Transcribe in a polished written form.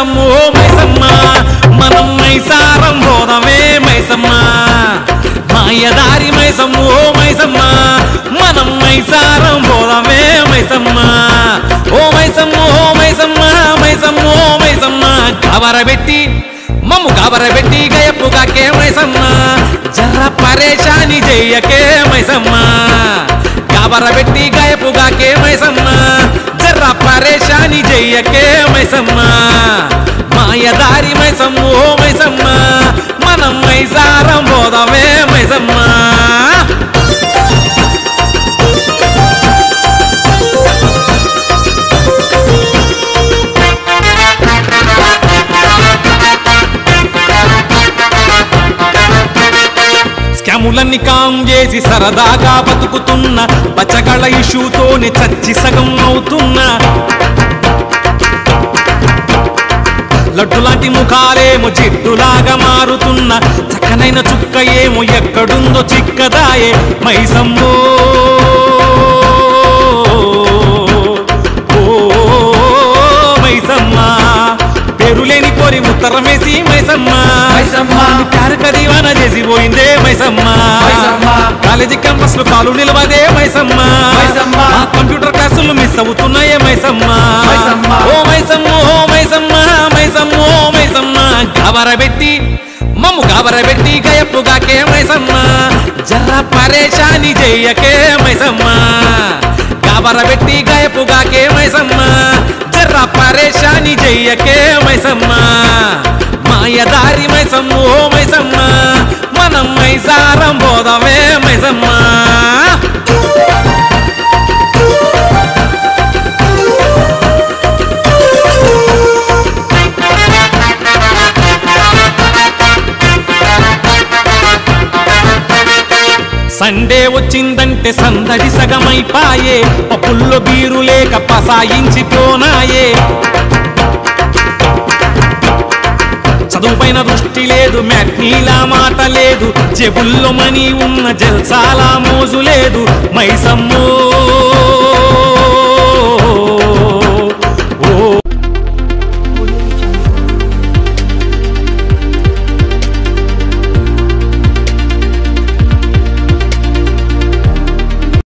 మైసమ్ము ఓ మైసమ్మ మనం మైసారం పోదామే మైసమ్మ మాయదారి మైసమ్ము ఓ మైసమ్మ మనం మైసారం పోదామే మైసమ్మ ఓ మైసమ్ము ఓ మైసమ్మ మైసమ్ము ఓ మైసమ్మ గాబరబెట్టి మమ్ము గాబరబెట్టి గయప్పుగాకే మైసమ్మ జర్ర పరేషాని చెయ్యకే మైసమ్మ గాబరబెట్టి గయప్పుగాకే మైసమ్మ జర్ర పరేషాని చెయ్యకే మైసమ్మ మాయదారి మైసమ్ము ఓ మైసమ్మ మనం మైసారం పోదామే మైసమ్మ స్కాములన్నీ కాం చేసి సరదాగా బతుకుతున్న బచ్చగళ్ళ ఇష్యూతోనే చచ్చి సగం అవుతున్నా లడ్డులాంటి ముఖాలేమో జిడ్డులాగా మారుతున్న చక్కనైన చుక్క ఏమో ఎక్కడుందో చిక్కదాయే మైసమ్మో ఓ మైసమ్మ పేరులేని కోరి ఉత్తరమేసి మైసమ్మ కారక దీవాన చేసిపోయిందే మైసమ్మ కాలేజీ క్యాంపస్ లో కాలు నిలవదే మైసమ్మ కంప్యూటర్ క్లాసులు మిస్ అవుతున్నాయే మైసమ్మ ఓ మైసమ్మ ఓ మైసమ్మ మైసమ్మ ఓ మైసమ్మ గాబరబెట్టి మమ్ము గాబరబెట్టి గయప్పుగాకే మైసమ్మ జర్ర పరేషాని చెయ్యకే మైసమ్మ గాబరబెట్టి గయప్పుగాకే మైసమ్మ జర్ర పరేషాని చెయ్యకే మైసమ్మ మాయదారి మైసమ్మ ఓ మైసమ్మ మనం మైసారం పోదామే మైసమ్మ సండే వచ్చిందంటే సందడి సగమైపాయే పప్పుల్లో బీరు లేక పసాయించిపోనాయే చదువుపైన దృష్టి లేదు మ్యాట్నీలా మాట లేదు జేబుల్లో మనీ ఉన్న జల్సాలా మోజు లేదు మైసమ్మో